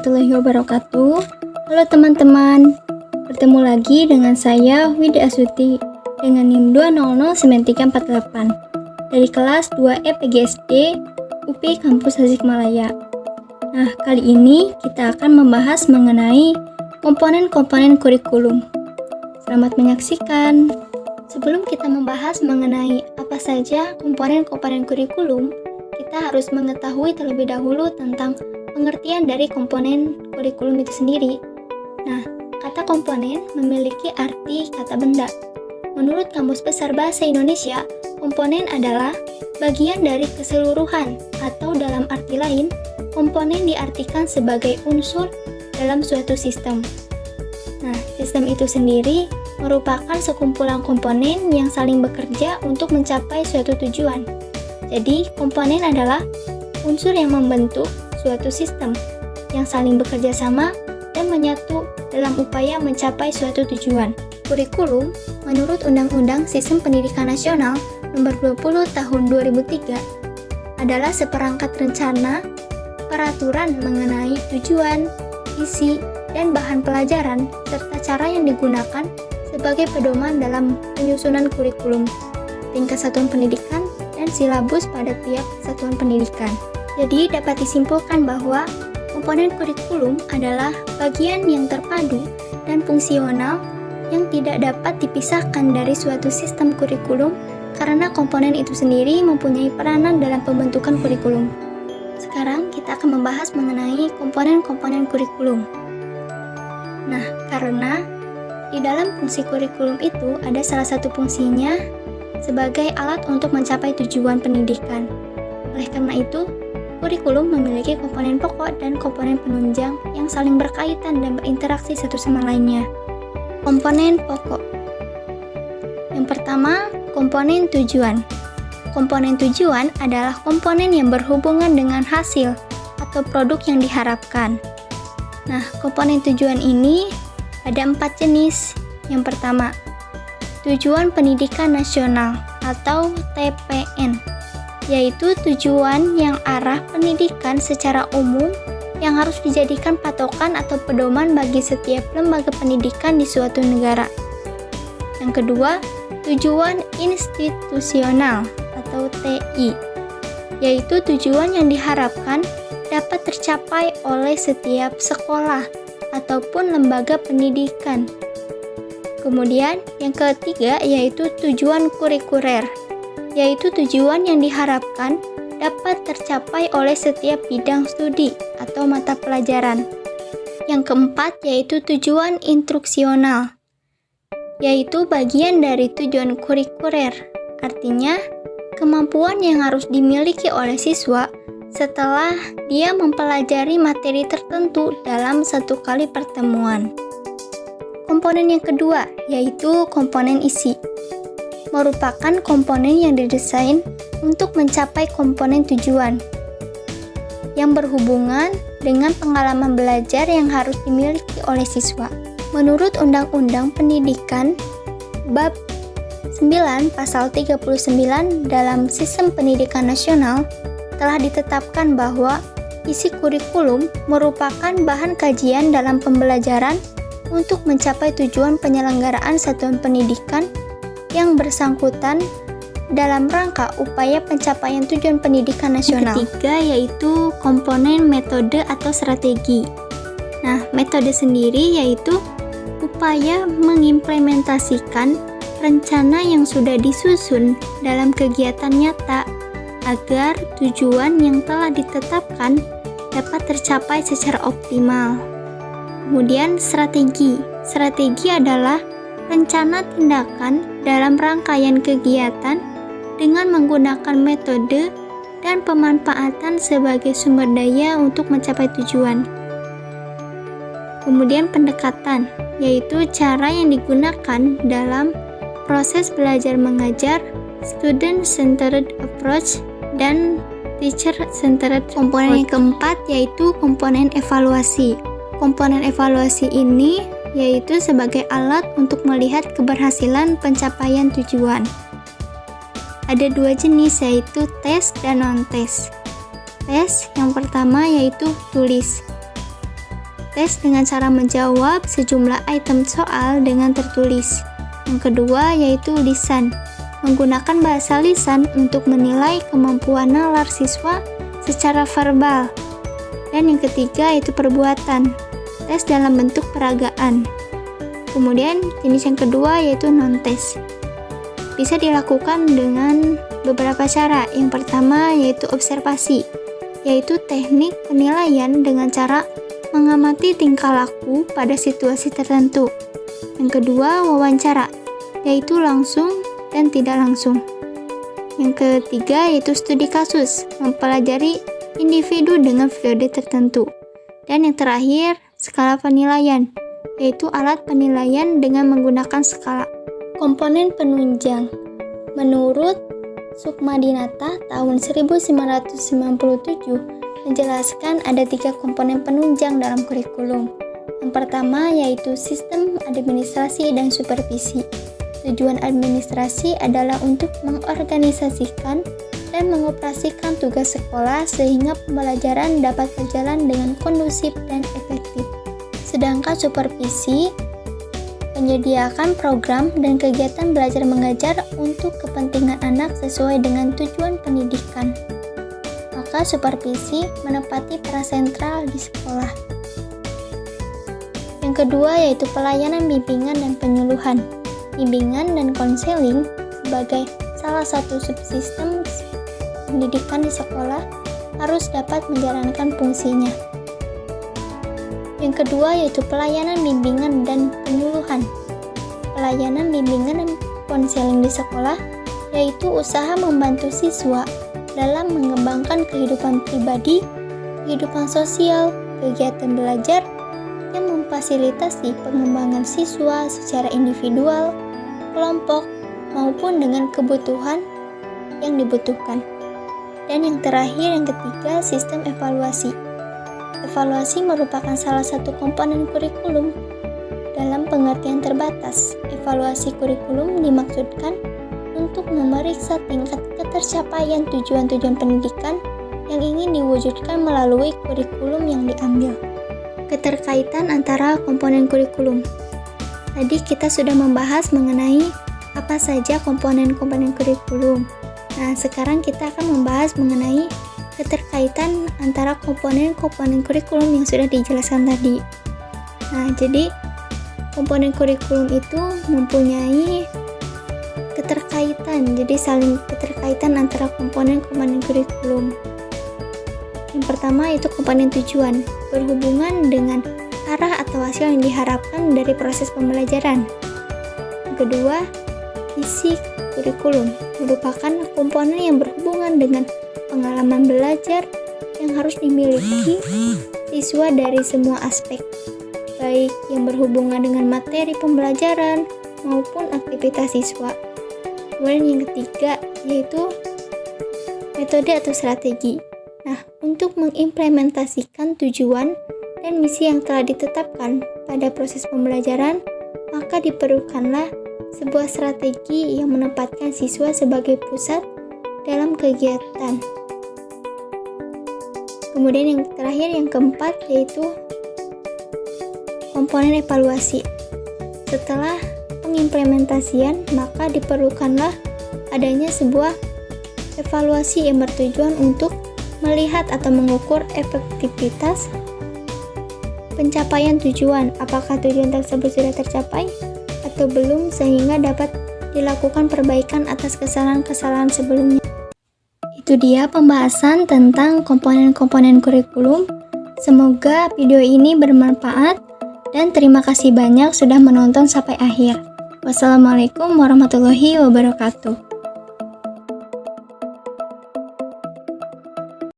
warahmatullahi wabarakatuh. Halo teman-teman, bertemu lagi dengan saya Widi Asuti dengan NIM 2009348 dari kelas 2E PGSD UPI Kampus Tasikmalaya. Nah, kali ini kita akan membahas mengenai komponen-komponen kurikulum. Selamat menyaksikan. Sebelum kita membahas mengenai apa saja komponen-komponen kurikulum, kita harus mengetahui terlebih dahulu tentang pengertian dari komponen kurikulum itu sendiri. Nah, kata komponen memiliki arti kata benda. Menurut Kamus Besar Bahasa Indonesia, komponen adalah bagian dari keseluruhan, atau dalam arti lain, komponen diartikan sebagai unsur dalam suatu sistem. Nah, sistem itu sendiri merupakan sekumpulan komponen yang saling bekerja untuk mencapai suatu tujuan. Jadi, komponen adalah unsur yang membentuk suatu sistem yang saling bekerja sama dan menyatu dalam upaya mencapai suatu tujuan. Kurikulum, menurut Undang-Undang Sistem Pendidikan Nasional Nomor 20 Tahun 2003, adalah seperangkat rencana, peraturan mengenai tujuan, isi, dan bahan pelajaran, serta cara yang digunakan sebagai pedoman dalam penyusunan kurikulum, tingkat satuan pendidikan, dan silabus pada tiap satuan pendidikan. Jadi dapat disimpulkan bahwa komponen kurikulum adalah bagian yang terpadu dan fungsional yang tidak dapat dipisahkan dari suatu sistem kurikulum karena komponen itu sendiri mempunyai peranan dalam pembentukan kurikulum. Sekarang kita akan membahas mengenai komponen-komponen kurikulum. Nah, karena di dalam fungsi kurikulum itu ada salah satu fungsinya sebagai alat untuk mencapai tujuan pendidikan. Oleh karena itu, kurikulum memiliki komponen pokok dan komponen penunjang yang saling berkaitan dan berinteraksi satu sama lainnya. Komponen pokok. Yang pertama, komponen tujuan. Komponen tujuan adalah komponen yang berhubungan dengan hasil atau produk yang diharapkan. Nah, komponen tujuan ini ada 4 jenis. Yang pertama, tujuan pendidikan nasional atau TPN, yaitu tujuan yang arah pendidikan secara umum yang harus dijadikan patokan atau pedoman bagi setiap lembaga pendidikan di suatu negara. Yang kedua, tujuan institusional atau TI, yaitu tujuan yang diharapkan dapat tercapai oleh setiap sekolah ataupun lembaga pendidikan. Kemudian yang ketiga yaitu tujuan kurikuler, yaitu tujuan yang diharapkan dapat tercapai oleh setiap bidang studi atau mata pelajaran. Yang keempat yaitu tujuan instruksional, yaitu bagian dari tujuan kurikuler, artinya kemampuan yang harus dimiliki oleh siswa setelah dia mempelajari materi tertentu dalam satu kali pertemuan. Komponen yang kedua yaitu komponen isi, merupakan komponen yang didesain untuk mencapai komponen tujuan yang berhubungan dengan pengalaman belajar yang harus dimiliki oleh siswa. Menurut Undang-Undang Pendidikan Bab 9 Pasal 39 dalam Sistem Pendidikan Nasional telah ditetapkan bahwa isi kurikulum merupakan bahan kajian dalam pembelajaran untuk mencapai tujuan penyelenggaraan satuan pendidikan yang bersangkutan dalam rangka upaya pencapaian tujuan pendidikan nasional. Yang ketiga yaitu komponen metode atau strategi. Nah, metode sendiri yaitu upaya mengimplementasikan rencana yang sudah disusun dalam kegiatan nyata agar tujuan yang telah ditetapkan dapat tercapai secara optimal. Kemudian strategi. Strategi adalah rencana tindakan dalam rangkaian kegiatan dengan menggunakan metode dan pemanfaatan sebagai sumber daya untuk mencapai tujuan. Kemudian pendekatan, yaitu cara yang digunakan dalam proses belajar mengajar, student-centered approach, dan teacher-centered. Komponen yang keempat yaitu komponen evaluasi. Komponen evaluasi ini yaitu sebagai alat untuk melihat keberhasilan pencapaian tujuan. Ada 2 jenis yaitu tes dan non-tes. Tes yang pertama yaitu tulis. tes dengan cara menjawab sejumlah item soal dengan tertulis. Yang kedua yaitu lisan, menggunakan bahasa lisan untuk menilai kemampuan nalar siswa secara verbal. Dan yang ketiga yaitu perbuatan, tes dalam bentuk peragaan. Kemudian jenis yang kedua yaitu non-tes. Bisa dilakukan dengan beberapa cara. Yang pertama yaitu observasi, yaitu teknik penilaian dengan cara mengamati tingkah laku pada situasi tertentu. Yang kedua wawancara, yaitu langsung dan tidak langsung. Yang ketiga yaitu studi kasus, mempelajari individu dengan periode tertentu. Dan yang terakhir, skala penilaian, yaitu alat penilaian dengan menggunakan skala. Komponen penunjang. Menurut Sukmadinata tahun 1997 menjelaskan ada 3 komponen penunjang dalam kurikulum. Yang pertama yaitu sistem administrasi dan supervisi. Tujuan administrasi adalah untuk mengorganisasikan dan mengoperasikan tugas sekolah sehingga pembelajaran dapat berjalan dengan kondusif dan efektif. Sedangkan supervisi menyediakan program dan kegiatan belajar mengajar untuk kepentingan anak sesuai dengan tujuan pendidikan. Maka supervisi menempati peran sentral di sekolah. Yang kedua yaitu pelayanan bimbingan dan penyuluhan. Bimbingan dan konseling sebagai salah satu subsistem pendidikan di sekolah harus dapat menjalankan fungsinya. Yang kedua yaitu pelayanan bimbingan dan penyuluhan. Pelayanan bimbingan dan konseling di sekolah yaitu usaha membantu siswa dalam mengembangkan kehidupan pribadi, kehidupan sosial, kegiatan belajar yang memfasilitasi pengembangan siswa secara individual, kelompok, maupun dengan kebutuhan yang dibutuhkan. Dan yang terakhir, yang ketiga, sistem evaluasi. Evaluasi merupakan salah satu komponen kurikulum dalam pengertian terbatas. Evaluasi kurikulum dimaksudkan untuk memeriksa tingkat ketercapaian tujuan-tujuan pendidikan yang ingin diwujudkan melalui kurikulum yang diambil. Keterkaitan antara komponen kurikulum. Tadi kita sudah membahas mengenai apa saja komponen-komponen kurikulum. Nah, sekarang kita akan membahas mengenai keterkaitan antara komponen-komponen kurikulum yang sudah dijelaskan tadi. Nah, jadi komponen kurikulum itu mempunyai keterkaitan, jadi saling keterkaitan antara komponen-komponen kurikulum. Yang pertama itu komponen tujuan, berhubungan dengan arah atau hasil yang diharapkan dari proses pembelajaran. Yang kedua, isi kurikulum merupakan komponen yang berhubungan dengan pengalaman belajar yang harus dimiliki siswa dari semua aspek, baik yang berhubungan dengan materi pembelajaran maupun aktivitas siswa. Kemudian yang ketiga yaitu metode atau strategi. Nah, untuk mengimplementasikan tujuan dan misi yang telah ditetapkan pada proses pembelajaran, maka diperlukanlah sebuah strategi yang menempatkan siswa sebagai pusat dalam kegiatan. Kemudian yang terakhir, yang keempat, yaitu komponen evaluasi. Setelah pengimplementasian, maka diperlukanlah adanya sebuah evaluasi yang bertujuan untuk melihat atau mengukur efektivitas pencapaian tujuan, apakah tujuan tersebut sudah tercapai atau belum, sehingga dapat dilakukan perbaikan atas kesalahan-kesalahan sebelumnya. Itu dia pembahasan tentang komponen-komponen kurikulum. Semoga video ini bermanfaat dan terima kasih banyak sudah menonton sampai akhir. Wassalamualaikum warahmatullahi wabarakatuh.